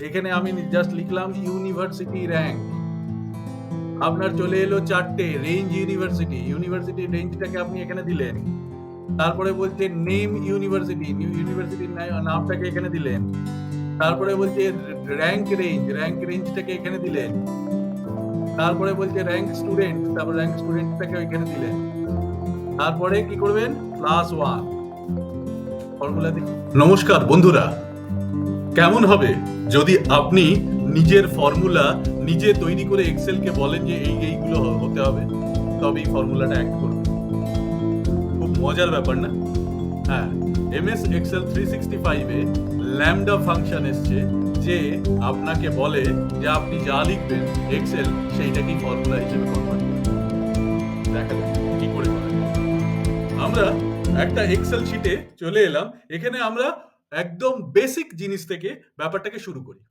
এখানে আমি জাস্ট লিখলাম ইউনিভার্সিটি র্যাঙ্ক, আপনার চলে এলো 4টে রেঞ্জ ইউনিভার্সিটি, ইউনিভার্সিটি রেঞ্জটাকে আপনি এখানে দিলেন। তারপরে বলছে নেম ইউনিভার্সিটি, ইউনিভার্সিটির নামটাকে এখানে দিলেন। তারপরে বলছে র্যাঙ্ক রেঞ্জ, র্যাঙ্ক রেঞ্জটাকে এখানে দিলেন। তারপরে বলছে র্যাঙ্ক স্টুডেন্ট, তারপর র্যাঙ্ক স্টুডেন্টটাকে এখানে দিলেন। তারপরে কি করবেন, ক্লাস 1 ফর্মুলা দেখি। নমস্কার বন্ধুরা, কেমন হবে যদি আপনি নিজের ফর্মুলা নিজে তৈরি করে এক্সেলকে বলেন যে এইগুলো হতে হবে, তবেই ফর্মুলাটা অ্যাক্ট করবে। খুব মজার ব্যাপার না? হ্যাঁ, এমএস এক্সেল 365 এ ল্যামডা ফাংশন এসছে, যে আপনাকে বলে যে আপনি যা লিখবেন এক্সেল সেইটাকেই ফর্মুলা হিসেবে কনভার্ট করবে। দেখা যাক কি করে করা যায়। আমরা একটা এক্সেল শিটে চলে এলাম। এখানে আমরা একদম বেসিক জিনিস থেকে ব্যাপারটাকে শুরু করি।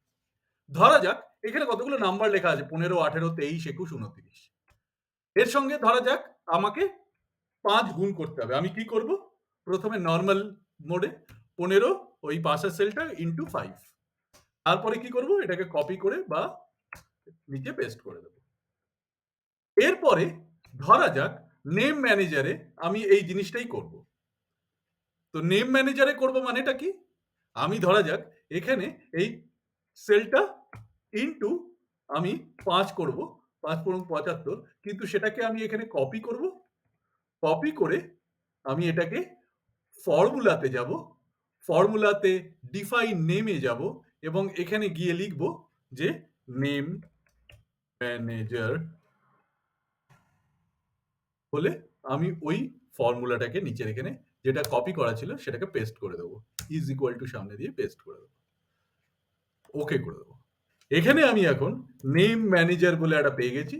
ধরা যাক এখানে কতগুলো নাম্বার লেখা আছে, 15, 18, 23, 21, 29। এর সঙ্গে ধরা যাক আমাকে 5 গুণ করতে হবে। আমি কি করব? প্রথমে নরমাল মোডে 15 ওই পাশের সেলটা ইনটু 5। তারপরে কি করব? এটাকে কপি করে বা নিচে পেস্ট করে দেব। এরপরে ধরা যাক নেম ম্যানেজারে আমি এই জিনিসটাই করব। তো নেম ম্যানেজারে করব মানেটা কি? আমি ধরা যাক এখানে এই সেলটা ইনটু আমি 5 করব, 5 পূরণ 75, কিন্তু সেটাকে আমি এখানে কপি করব। কপি করে আমি এটাকে ফর্মুলাতে যাব, ফর্মুলাতে ডিফাইন নেমে যাব এবং এখানে গিয়ে লিখব যে নেম ম্যানেজার হলে আমি ওই ফর্মুলাটাকে নিচের এখানে যেটা কপি করা ছিল সেটাকে পেস্ট করে দেবো, ইজ ইকুয়াল টু সামনে দিয়ে পেস্ট করে দেবো, ওকে করে দেবো। এখানে আমি এখন নেম ম্যানেজার বলে একটা পেয়ে গেছি।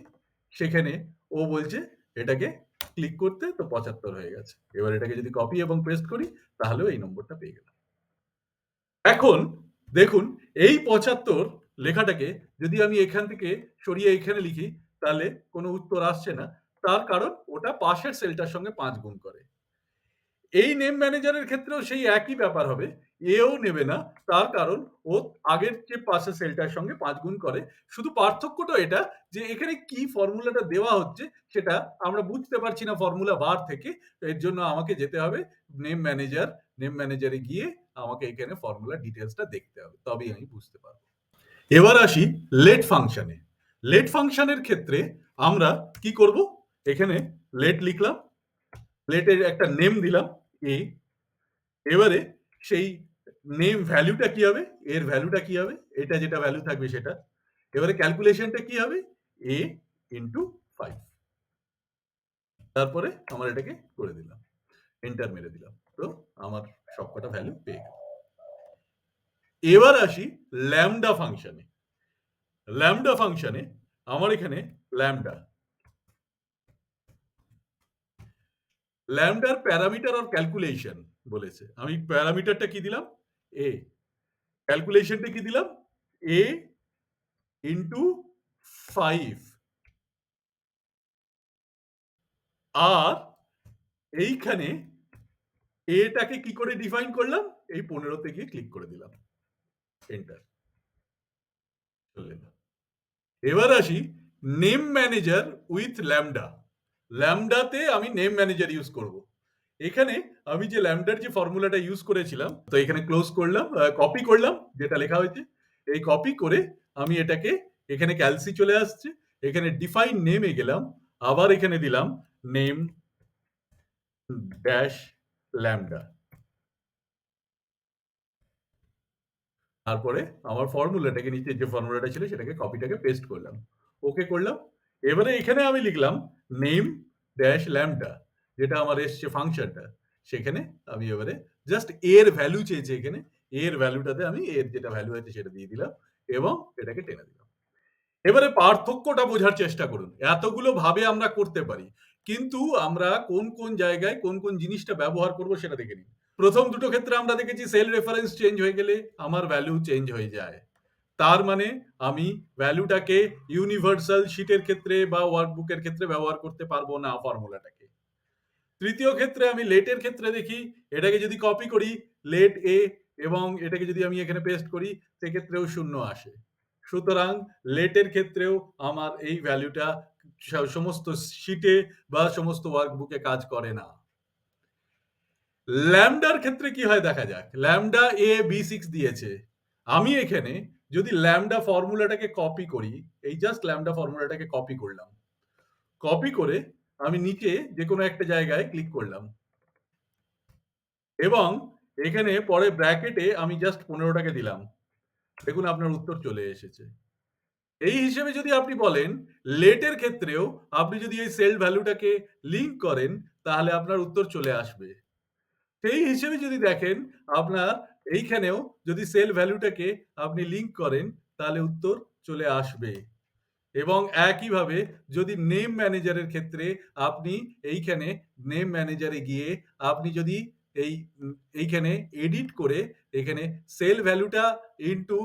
সেখানে ও বলছে এটাকে ক্লিক করতে, তো 75 হয়ে গেছে। এবার এটাকে যদি কপি এবং পেস্ট করি তাহলেও এই নম্বরটা পেয়ে গেলাম। এখন দেখুন এই 75 লেখাটাকে যদি আমি এখান থেকে সরিয়ে এখানে লিখি তাহলে কোনো উত্তর আসছে না। তার কারণ ওটা পাশের সেলটার সঙ্গে 5 গুণ করে। এই নেম ম্যানেজারের ক্ষেত্রেও সেই একই ব্যাপার হবে। এও নেবে না, তার কারণ ও আগের যে পাশের সেলটার সঙ্গে 5 গুণ করে। শুধু পার্থক্যটা এটা যে এখানে কি ফর্মুলাটা দেওয়া হচ্ছে সেটা আমরা বুঝতে পারছি না ফর্মুলা বার থেকে। এর জন্য আমাকে যেতে হবে নেম ম্যানেজার, নেম ম্যানেজারে গিয়ে আমাকে এখানে ফর্মুলা ডিটেইলসটা দেখতে হবে, তবেই আমি বুঝতে পারবো। এবার আসি লেট ফাংশনে। লেট ফাংশনের ক্ষেত্রে আমরা কি করব? এখানে লেট লিখলাম, লেটের একটা নেম দিলাম এ। এবারে সেই নেম ভ্যালুটা কি হবে, এর ভ্যালুটা কি হবে, এটা যেটা ভ্যালু থাকবে সেটা। এবারে ক্যালকুলেশনটা কি হবে, এ ইনটু 5। তারপরে আমার এটাকে করে দিলাম, এন্টার মেরে দিলাম, তো আমার সবকটা ভ্যালু পেয়ে গেল। এবার আসি ল্যামডা ফাংশনে। ল্যামডা ফাংশনে আমার এখানে ল্যামডা, ল্যামডার প্যারামিটার আর ক্যালকুলেশন বলেছে। আমি প্যারামিটারটা কি দিলাম, এ। ক্যালকুলেশনটা কি দিলাম, এ ইনটু 5। আর এইখানে এটাকে কি করে ডিফাইন করলাম, এই 15 তে গিয়ে ক্লিক করে দিলাম, এন্টার। চলে এলো। এবার আসি নেম ম্যানেজার উইথ ল্যামডা। ল্যামডাতে আমি নেম ম্যানেজার ইউজ করব। এখানে আমি যে ল্যামডার যে ফর্মুলাটা ইউজ করেছিলাম, তো এখানে ক্লোজ করলাম, কপি করলাম যেটা লেখা হয়েছে। এই কপি করে আমি এটাকে এখানে ক্যালসি চলে আসছে, এখানে ডিফাইন নেমে গেলাম, আবার এখানে দিলাম নেম ড্যাশ ল্যামডা। তারপরে আমার ফর্মুলাটাকে নিচে যে ফর্মুলাটা ছিল সেটাকে কপিটাকে পেস্ট করলাম, ওকে করলাম। এবারে এখানে আমি লিখলাম নেম ড্যাশ ল্যামডা, যেটা আমার এসছে ফাংশনটা। সেখানে আমি এবারে জাস্ট এর ভ্যালু চেয়েছে, এখানে এর ভ্যালুটাতে আমি এর যেটা ভ্যালু আছে সেটা দিয়ে দিলাম এবং এটাকে টেনে দিলাম। এবারে পার্থক্যটা বোঝার চেষ্টা করুন। এতগুলো ভাবে আমরা করতে পারি, কিন্তু আমরা কোন কোন জায়গায় কোন কোন জিনিসটা ব্যবহার করব সেটা দেখে নিন। প্রথম দুটো ক্ষেত্রে আমরা দেখেছি সেল রেফারেন্স চেঞ্জ হয়ে গেলে আমার ভ্যালু চেঞ্জ হয়ে যায়। তার মানে আমি ভ্যালুটাকে ইউনিভার্সাল শিটের ক্ষেত্রে বা ওয়ার্কবুকের ক্ষেত্রে ব্যবহার করতে পারবো না ফর্মুলাটাকে। তৃতীয় ক্ষেত্রে আমি লেটের ক্ষেত্রে দেখি এটাকে যদি কপি করি লেট এ এবং এটাকে যদি আমি এখানে পেস্ট করি সেক্ষেত্রেও 0 আসে। সুতরাং লেটের ক্ষেত্রেও আমার এই ভ্যালুটা সমস্ত শিটে বা সমস্ত ওয়ার্কবুকে কাজ করে না। ল্যামডার ক্ষেত্রে কি হয় দেখা যাক। ল্যামডা A B6 দিয়েছে। আমি এখানে যদি ল্যামডা ফর্মুলাটাকে কপি করি, এই জাস্ট ল্যামডা ফর্মুলাটাকে কপি করলাম। কপি করে আমি নিচে যেকোনো একটা জায়গায় ক্লিক করলাম। এবং এখানে পরে ব্র্যাকেটে আমি জাস্ট 15 টাকে দিলাম। দেখুন আপনার উত্তর চলে এসেছে। এই হিসেবে যদি আপনি বলেন, লেটের ক্ষেত্রেও আপনি যদি এই সেল ভ্যালুটাকে লিঙ্ক করেন, তাহলে আপনার উত্তর চলে আসবে। সেই হিসেবে যদি দেখেন, আপনার এইখানেও যদি সেল ভ্যালুটাকে আপনি লিঙ্ক করেন, তাহলে উত্তর চলে আসবে। এবং একইভাবে যদি নেম ম্যানেজারের ক্ষেত্রে আপনি এইখানে নেম ম্যানেজারে গিয়ে আপনি যদি এই এইখানে এডিট করে এখানে সেল ভ্যালুটা ইনটু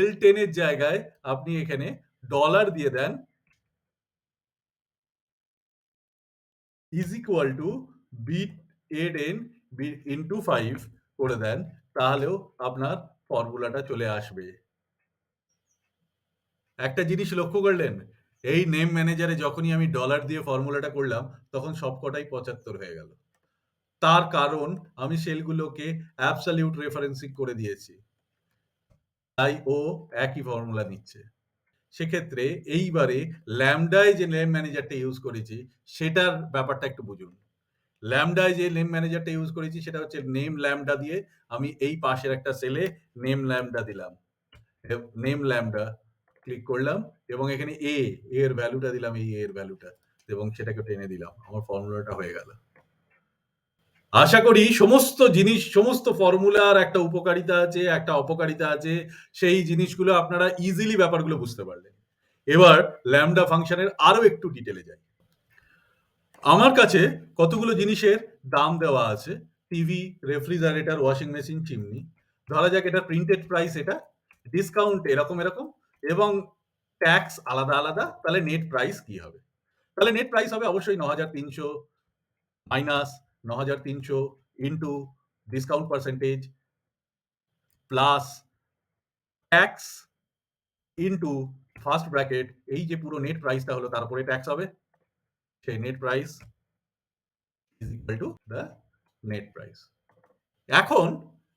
L10 এর জায়গায় আপনি এখানে ডলার দিয়ে দেন is equal to BADN into 5 করে দেন, তাহলেও আপনার ফর্মুলাটা চলে আসবে। একটা জিনিস লক্ষ্য করলেন? এই নেম ম্যানেজারে যখনই আমি ডলার দিয়ে ফর্মুলাটা করলাম, তখন সবকটাই 75 হয়ে গেল। তার কারণ আমি সেলগুলোকে অ্যাবসলিউট রেফারেন্সিং করে দিয়েছি। তাই ও একই ফর্মুলা নিচ্ছে। সেক্ষেত্রে এইবারে ল্যামডায় যে নেম ম্যানেজারটা ইউজ করেছি, সেটার ব্যাপারটা একটু বুঝুন। ল্যামডায় যে নেম ম্যানেজারটা ইউজ করেছি সেটা হচ্ছে নেম ল্যামডা দিয়ে আমি এই পাশের একটা সেলে নেম ল্যামডা দিলাম। নেম ল্যামডা ক্লিক করলাম এবং এখানে এর ভ্যালুটা দিলাম, এই এর ভ্যালুটা এবং সেটাকে টেনে দিলাম। আমার ফর্মুলাটা হয়ে গেল। আশা করি সমস্ত জিনিস, সমস্ত ফর্মুলার একটা উপকারিতা আছে, একটা অপকারিতা আছে। সেই জিনিসগুলো আপনারা ইজিলি ব্যাপারগুলো বুঝতে পারলেন। এবার ল্যামডা ফাংশনের আরো একটু ডিটেলে যাই। আমার কাছে কতগুলো জিনিসের দাম দেওয়া আছে। TV, refrigerator, washing machine, chimney. ধরা যাক এটা প্রিন্টেড প্রাইস, এটা ডিসকাউন্ট এরকম এরকম এবং ট্যাক্স আলাদা আলাদা। তাহলে নেট প্রাইস কি হবে? তাহলে নেট প্রাইস হবে অবশ্যই 9300 minus 9300 into discount percentage plus tax into first bracket, এই যে পুরো নেট প্রাইসটা হলো তার উপরে ট্যাক্স হবে। সেই net price is equal to the net price. এখন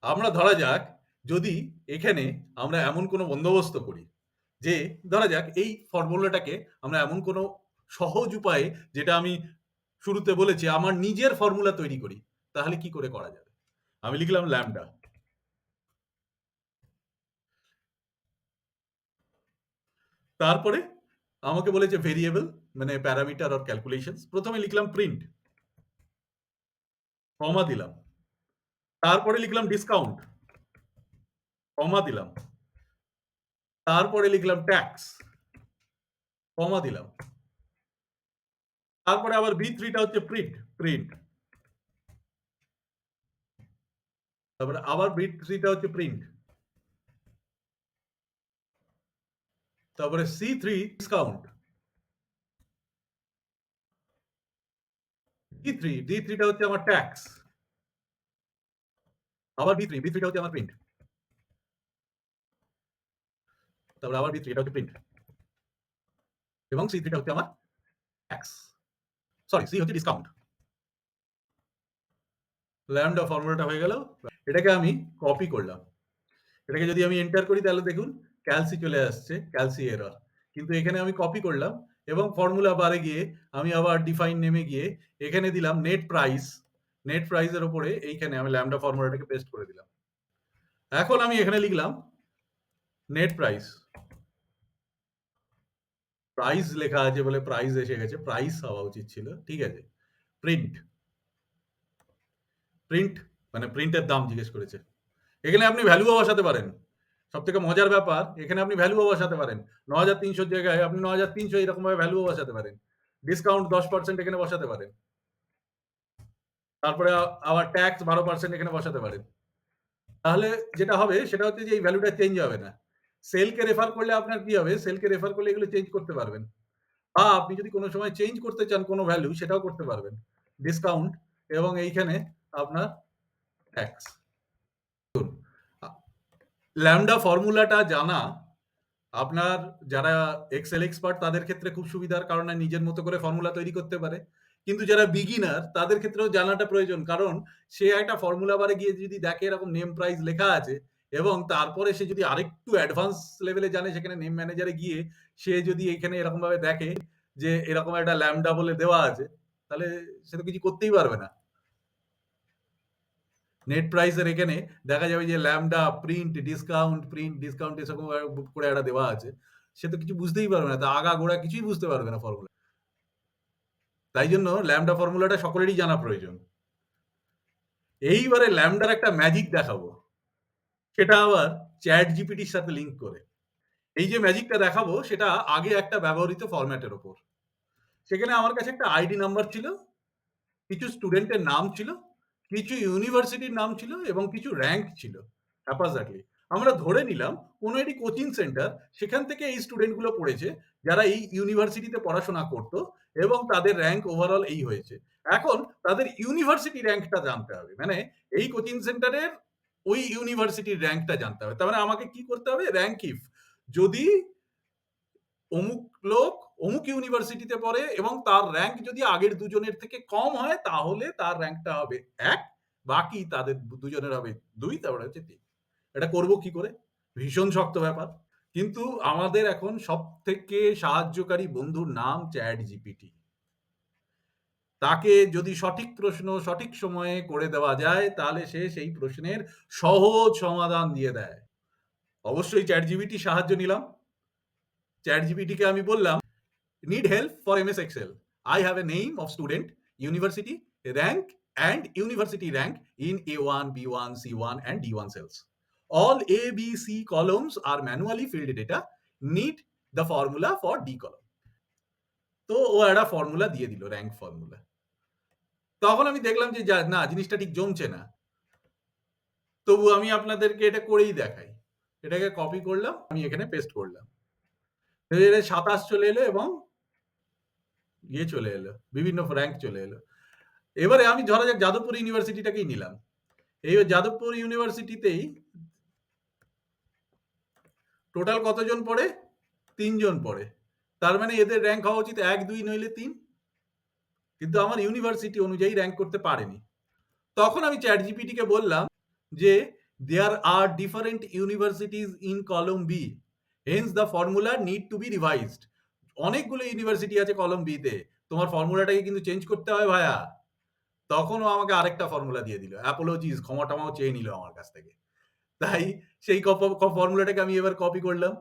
আমরা ধরা যাক যদি এখানে আমরা এমন কোনো বন্দোবস্ত করি যে ধরা যাক এই ফর্মুলাটাকে আমরা এমন কোনো সহজ উপায়ে, যেটা আমি শুরুতে বলেছি, আমার নিজের ফর্মুলা তৈরি করি, তাহলে কি করে করা যাবে? আমি লিখলাম ল্যামডা। তারপরে আমাকে বলেছে ভেরিয়েবল মানে প্যারামিটার অর ক্যালকুলেশনস। প্রথমে লিখলাম প্রিন্ট, কমা দিলাম। তারপরে লিখলাম ডিসকাউন্ট, কমা দিলাম। তারপরে লিখলাম ট্যাক্স, কমা দিলাম। তারপরে আবার B3টা হচ্ছে প্রিন্ট। তারপরে আবার B3টা হচ্ছে প্রিন্ট। তারপরে C3 ডিসকাউন্ট। D3টা হচ্ছে আমার ট্যাক্স। আবার B3টা হচ্ছে আমার প্রিন্ট। তারপরে আবার B3 এটা হচ্ছে প্রিন্ট। এবং C3টা হচ্ছে আমার ট্যাক্স। সরি, C হচ্ছে ডিসকাউন্ট। ল্যামডা ফর্মুলাটা হয়ে গেল। এটাকে আমি কপি করলাম। এটাকে যদি আমি এন্টার করি তাহলে দেখুন ক্যালসি চলে আসছে, ক্যালসি এরর। কিন্তু এখানে আমি কপি করলাম এবং ফর্মুলা বারে গিয়ে আমি আবার ডিফাইন নেমে গিয়ে এখানে দিলাম নেট প্রাইস। নেট প্রাইসের উপরে এইখানে আমি ল্যামডা ফর্মুলাটাকে পেস্ট করে দিলাম। এখন আমি এখানে লিখলাম নেট প্রাইস। প্রাইস লেখা আছে বলে প্রাইস এসে গেছে, প্রাইস হওয়া উচিত ছিল। ঠিক আছে। প্রিন্ট প্রিন্ট মানে প্রিন্টের দাম জিজ্ঞেস করেছে। এখানে আপনি ভ্যালুও বসাতে পারেন। সবথেকে মজার ব্যাপার, এখানে আপনি ভ্যালুও বসাতে পারেন। 9300 র জায়গায় আপনি 9300 এরকম ভাবে ভ্যালুও বসাতে পারেন। ডিসকাউন্ট 10% এখানে বসাতে পারেন। তারপরে আবার ট্যাক্স 12% এখানে বসাতে পারেন। তাহলে যেটা হবে সেটা হচ্ছে যে এই ভ্যালুটা চেঞ্জ হবে না। সেলকে রেফার করলে আপনার কি হবে? সেলকে রেফার করলে এগুলো চেঞ্জ করতে পারবেন। বা আপনি যদি কোনো সময় চেঞ্জ করতে চান কোনো ভ্যালু, সেটাও করতে পারবেন। ডিসকাউন্ট এবং এইখানে আপনার ট্যাক্স। ল্যামডা ফর্মুলাটা জানা আপনার যারা এক্সেল এক্সপার্ট তাদের ক্ষেত্রে খুব সুবিধার, কারণ নিজের মতো করে ফর্মুলা তৈরি করতে পারে। কিন্তু যারা বিগিনার তাদের ক্ষেত্রেও জানাটা প্রয়োজন, কারণ সে একটা ফর্মুলা বারে গিয়ে যদি দেখে এরকম নেম প্রাইস লেখা আছে এবং তারপরে সে যদি আরেকটু অ্যাডভান্স লেভেলে জানে, সেখানে নেম ম্যানেজারে গিয়ে সে যদি এখানে এরকম ভাবে দেখে যে এরকম একটা ল্যামডা বলে দেওয়া আছে, তাহলে সে তো কিছু করতেই পারবে না। নেট প্রাইসের এখানে দেখা যাবে যে ল্যামডা প্রিন্ট ডিসকাউন্ট এসব করে একটা দেওয়া আছে, সে তো কিছু বুঝতেই পারবে না, তা আগা গোড়া কিছুই বুঝতে পারবে না ফর্মুলা। তাই জন্য ল্যামডা ফর্মুলাটা সকলেরই জানা প্রয়োজন। এইবারে ল্যামডার একটা ম্যাজিক দেখাবো, সেটা আবার চ্যাট জিপিটির সাথে লিঙ্ক করে। এই যে ম্যাজিকটা দেখাবো সেটা আগে একটা ব্যবহৃত ফরম্যাটের ওপর। সেখানে আমার কাছে একটা আইডি নাম্বার ছিল, কিছু স্টুডেন্টের নাম ছিল, কিছু ইউনিভার্সিটির নাম ছিল এবং কিছু র‍্যাংক ছিল হ্যাপাজার্ডলি। আমরা ধরে নিলাম কোনো একটি কোচিং সেন্টার, সেখান থেকে এই স্টুডেন্টগুলো পড়েছে যারা এই ইউনিভার্সিটিতে পড়াশোনা করত এবং তাদের র‍্যাংক ওভারঅল এই হয়েছে। এখন তাদের ইউনিভার্সিটি র‍্যাংকটা জানতে হবে। মানে এই কোচিং সেন্টারের ওই ইউনিভার্সিটির র‍্যাংকটা জানতে হবে। তার মানে আমাকে কি করতে হবে? র‍্যাংক ইফ যদি অমুক লোক অমুক ইউনিভার্সিটিতে পড়ে এবং তার র‍্যাংক যদি আগের দুজনের থেকে কম হয়, তাহলে তার র‍্যাংকটা হবে ১, বাকি তাদের দুজনের হবে ২, তারপরে হচ্ছে ৩। এটা করব কি করে? ভীষণ শক্ত ব্যাপার। কিন্তু আমাদের এখন সবথেকে সাহায্যকারী বন্ধুর নাম চ্যাট জিপিটি। তাকে যদি সঠিক প্রশ্ন সঠিক সময়ে করে দেওয়া যায়, তাহলে সে সেই প্রশ্নের সহজ সমাধান দিয়ে দেয়। অবশ্যই চ্যাট জিপিটির সাহায্য নিলাম। চ্যাট জিপিটিকে আমি বললাম, need help for MS Excel. I have a name of student, university, rank and university rank in A1, B1, C1 and D1 cells. All A, B, C columns are manually filled data. Need the formula for D column. তো ও একটা formula দিয়ে দিল, rank formula. তখন আমি দেখলাম যে না, জিনিসটা ঠিক জমছে না। তবু আমি আপনাদেরকে এটা করেই দেখাই। এটাকে কপি করলাম, আমি এখানে পেস্ট করলাম। ২৭ চলে এলো এবং চলে এলো, বিভিন্ন র‍্যাংক চলে এলো। এবারে আমি ধরা যাক যাদবপুর ইউনিভার্সিটিটাকেই নিলাম। এই যাদবপুর ইউনিভার্সিটিতেই টোটাল কতজন পড়ে? ৩ জন পড়ে। তার মানে এদের র‍্যাংক হওয়া উচিত ১, ২ নইলে ৩। কিন্তু আমার ইউনিভার্সিটি অনুযায়ী র‍্যাংক করতে পারেনি। তখন আমি চ্যাট জিপিটিকে বললাম যে there are different universities in column B, hence the formula need to be revised. অনেকগুলো ইউনিভার্সিটি আছে কলাম বি তে, তোমার ফর্মুলাটাকে কিন্তু চেঞ্জ করতে হয় ভায়া। তখন ও আমাকে আরেকটা ফর্মুলা দিয়ে দিল। অ্যাপোলজিস, ক্ষমা টমাও চেয়ে নিল আমার কাছ থেকে। তাই সেই ফর্মুলাটাকে আমি এবার কপি করলাম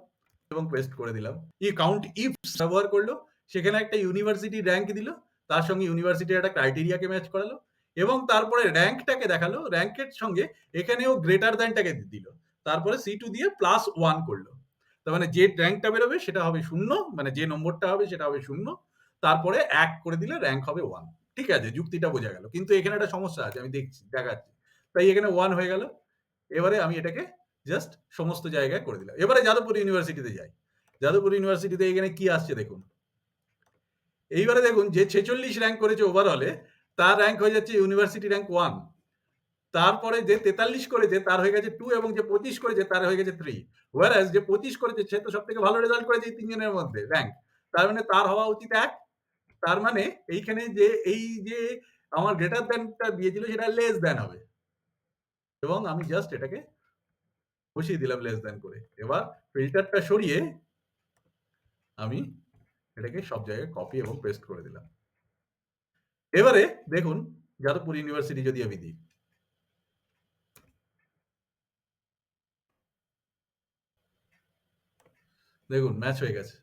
এবং পেস্ট করে দিলাম। কাউন্ট ইফস ব্যবহার করলো, সেখানে একটা ইউনিভার্সিটি র‍্যাংক দিল, তার সঙ্গে ইউনিভার্সিটির একটা ক্রাইটেরিয়াকে ম্যাচ করালো এবং তারপরে র‍্যাংকটাকে দেখালো, র‍্যাংকের সঙ্গে এখানেও গ্রেটার দ্যানটাকে দিল। তারপরে C2 দিয়ে +1 করলো। তার মানে যে র‍্যাংকটা বেরোবে সেটা হবে 0, মানে যে নম্বরটা হবে সেটা হবে 0, তারপরে ১ করে দিলে র‍্যাংক হবে 1। ঠিক আছে, যুক্তিটা বোঝা গেল। কিন্তু এখানে একটা সমস্যা আছে, আমি দেখাচ্ছি। তাই এখানে 1 হয়ে গেল। এবারে আমি এটাকে জাস্ট সমস্ত জায়গায় করে দিলাম। এবারে যাদবপুর ইউনিভার্সিটিতে যাই। যাদবপুর ইউনিভার্সিটিতে এখানে কি আসছে দেখুন। এইবারে দেখুন যে ৪৬ র‍্যাংক করেছে ওভারঅলে, তার র‍্যাংক হয়ে যাচ্ছে ইউনিভার্সিটি র‍্যাংক 1। তারপরে যে ৪৩ করেছে তার হয়ে গেছে 2 এবং যে ২৫ করেছে তার হয়ে গেছে 3। whereas যে ২৫ করেছে সে তো সবথেকে ভালো রেজাল্ট করেছে এই ৩ জনের মধ্যে র‍্যাংক। তার মানে তার হওয়া উচিত ১। তার মানে এইখানে যে এই যে আমার গ্রেটার দ্যানটা দিয়েছিল সেটা লেস দ্যান হবে। এবং আমি জাস্ট এটাকে বসিয়ে দিলাম লেস দ্যান করে। এবার ফিল্টারটা সরিয়ে আমি এটাকে সব জায়গায় কপি এবং পেস্ট করে দিলাম। এবারে দেখুন যাদবপুর ইউনিভার্সিটি যদি আমি দিই। দেখুন ম্যাচ হয়ে গেছে।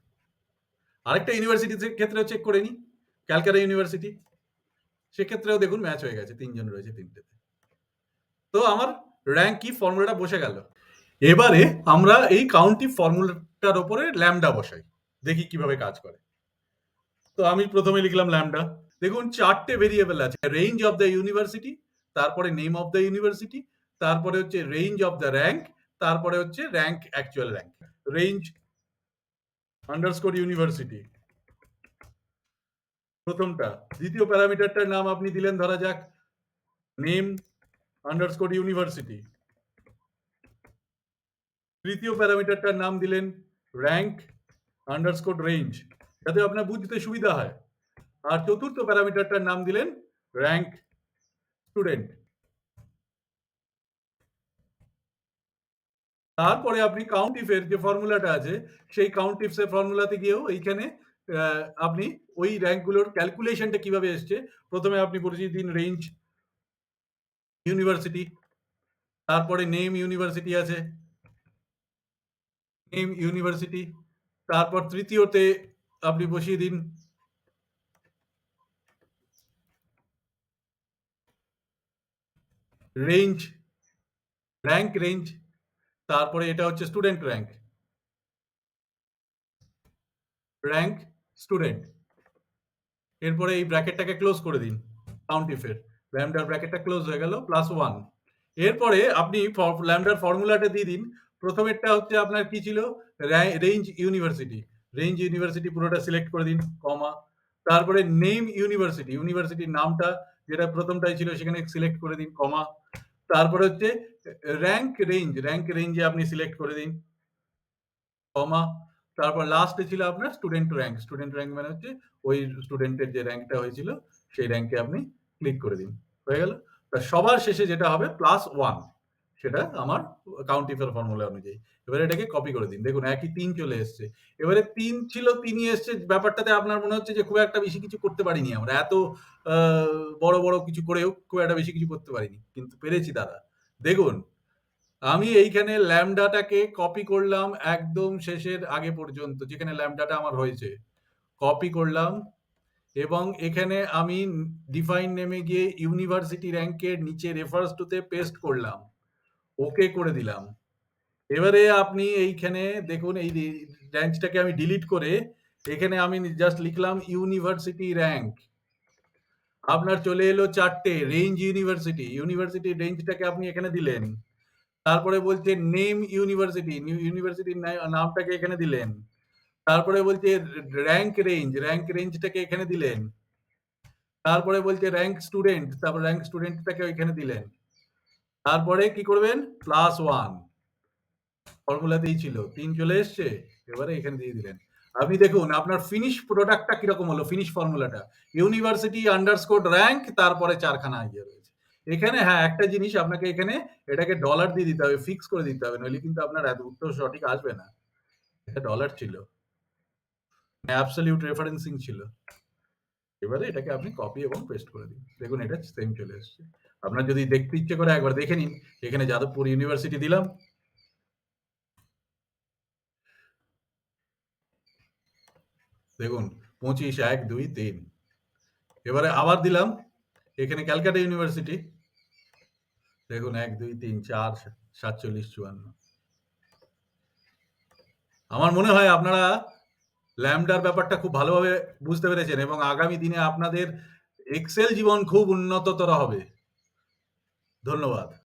আরেকটা ইউনিভার্সিটির ক্ষেত্রেও চেক করে নিই, ক্যালকাটা ইউনিভার্সিটি। সেক্ষেত্রেও দেখুন ম্যাচ হয়ে গেছে, ৩ জন রয়েছে ৩ টেতে। তো আমার র‍্যাংক কি ফর্মুলাটা বসে গেল। এবারে আমরা এই কাউন্টিভ ফর্মুলাটার উপরে ল্যামডা বসাই, দেখি কিভাবে কাজ করে। তো আমি প্রথমে লিখলাম ল্যামডা। দেখুন ৪ টে ভেরিয়েবল আছে। রেঞ্জ অফ দ্য ইউনিভার্সিটি, তারপরে নেম অফ দ্য ইউনিভার্সিটি, তারপরে হচ্ছে রেঞ্জ অফ দ্য র‍্যাংক, তারপরে হচ্ছে rank actual rank. Range underscore university প্রথমটা। দ্বিতীয় প্যারামিটারটার নাম আপনি দিলেন ধরা যাক নেম আন্ডারস্কোর ইউনিভার্সিটি। তৃতীয় প্যারামিটারটার নাম দিলেন র‍্যাংক আন্ডারস্কোর রেঞ্জ, যাতে আপনার বুঝতে সুবিধা হয়। আর চতুর্থ প্যারামিটারটার নাম দিলেন র‍্যাংক স্টুডেন্ট। তারপরে আপনি কাউন্ট ইফের যে ফর্মুলাটা আছে, সেই কাউন্ট ইফস এর ফর্মুলাতে গিয়েও এইখানে আ আপনি ওই র‍্যাংক গুলোর ক্যালকুলেশনটা কিভাবে এসছে, ১ম এ আপনি বসিয়ে দিন রেঞ্জ ইউনিভার্সিটি, তারপরে নেম ইউনিভার্সিটি আছে, নেম ইউনিভার্সিটি, তারপর তৃতীয়তে আপনি বসিয়ে দিন রেঞ্জ, র‍্যাংক রেঞ্জ, তারপরে এটা হচ্ছে স্টুডেন্ট র‍্যাংক, র‍্যাংক স্টুডেন্ট। এরপরে এই ব্র্যাকেটটাকে ক্লোজ করে দিন কাউন্ট ইফ এর। ল্যামডার ব্র্যাকেটটা ক্লোজ হয়ে গেল +1। এরপরে আপনি ল্যামডার ফর্মুলাটা দিয়ে দিন। ১ম এরটা হচ্ছে আপনার কি ছিল? Range university. রেঞ্জ ইউনিভার্সিটি পুরোটা সিলেক্ট করে দিন, কমা। তারপরে নেম ইউনিভার্সিটি, ইউনিভার্সিটির নামটা যেটা ১ম টাই ছিল সেখানে সিলেক্ট করে দিন, কমা। তারপরে হচ্ছে র‍্যাংক রেঞ্জ, র‍্যাংক রেঞ্জে আপনি সিলেক্ট করে দিন, কমা। তারপর লাস্টে ছিল আপনার স্টুডেন্ট র‍্যাংক। স্টুডেন্ট র‍্যাংক মানে হচ্ছে ওই স্টুডেন্টের যে র‍্যাংকটা হয়েছিল সেই র‍্যাংকে আপনি ক্লিক করে দিন। হয়ে গেল? তা সবার শেষে যেটা হবে +1, সেটা আমার কাউন্ট ইফ এর ফর্মুলা অনুযায়ী। এবারে এটাকে কপি করে দিন। দেখুন একই ৩ চলে এসছে। এবারে ৩ ছিল ৩ ই এসছে, ব্যাপারটাতে আপনার মনে হচ্ছে যে খুব একটা বেশি কিছু করতে পারিনি আমরা। এত আ বড়, বড় কিছু করেও খুব একটা বেশি কিছু করতে পারিনি। কিন্তু পেরেছি দাদা। দেখুন, আমি এইখানে ল্যামডাটাকে কপি করলাম একদম শেষের আগে পর্যন্ত, যেখানে ল্যামডাটা আমার হয়েছে। কপি করলাম এবং এখানে আমি ডিফাইন নেমে গিয়ে ইউনিভার্সিটি র‍্যাংকের নিচে রেফারেন্স টু তে পেস্ট করলাম। ওকে করে দিলাম। এবারে আপনি এইখানে দেখুন এই রেঞ্জটাকে আমি ডিলিট করে এখানে আমি জাস্ট লিখলাম ইউনিভার্সিটি র‍্যাংক। আপনার চলে এলো ৪ টে রেঞ্জ ইউনিভার্সিটি। ইউনিভার্সিটির রেঞ্জটাকে আপনি এখানে দিলেন। তারপরে বলছে নেম ইউনিভার্সিটি, ইউনিভার্সিটির নামটাকে এখানে দিলেন। তারপরে বলছে র‍্যাংক রেঞ্জ, র‍্যাংক রেঞ্জটাকে এখানে দিলেন। তারপরে বলছে র‍্যাংক স্টুডেন্ট, তারপর র‍্যাংক স্টুডেন্টটাকে এখানে দিলেন। তারপরে কি করবেন? +1 ফর্মুলাতেই ছিল। ৩ চলে এসছে। এবারে এখানে দিয়ে দিলেন। আপনি দেখুন আপনার ফিনিশ প্রোডাক্টটা কিরকম হলো, ফিনিশ ফর্মুলাটা। ইউনিভার্সিটি আন্ডারস্কোর র‍্যাংক, তারপরে ৪ খানা ইয়ে রয়েছে। এখানে হ্যাঁ, একটা জিনিস আপনাকে এখানে এটাকে ডলার দিয়ে দিতে হবে, ফিক্স করে দিতে হবে। নইলে কিন্তু আপনার এত উত্তর সঠিক আসবে না। এটা ডলার ছিল। অ্যাবসোলিউট রেফারেন্সিং ছিল। এবারে এটাকে আপনি কপি এবং পেস্ট করে দিন। দেখুন এটা সেম চলে এসছে। আপনার যদি দেখতে ইচ্ছে করে একবার দেখে নিন। এখানে যাদবপুর ইউনিভার্সিটি দিলাম। দেখুন ২৫, ১, ২, ৩। এবারে আবার দিলাম। এখানে ক্যালকাটা ইউনিভার্সিটি। দেখুন ১, ২, ৩, ৪, ৪৭, ৫৪। আমার মনে হয় আপনারা ল্যামডার ব্যাপারটা খুব ভালোভাবে বুঝতে পেরেছেন এবং আগামী দিনে আপনাদের এক্সেল জীবন খুব উন্নততর হবে। ধন্যবাদ।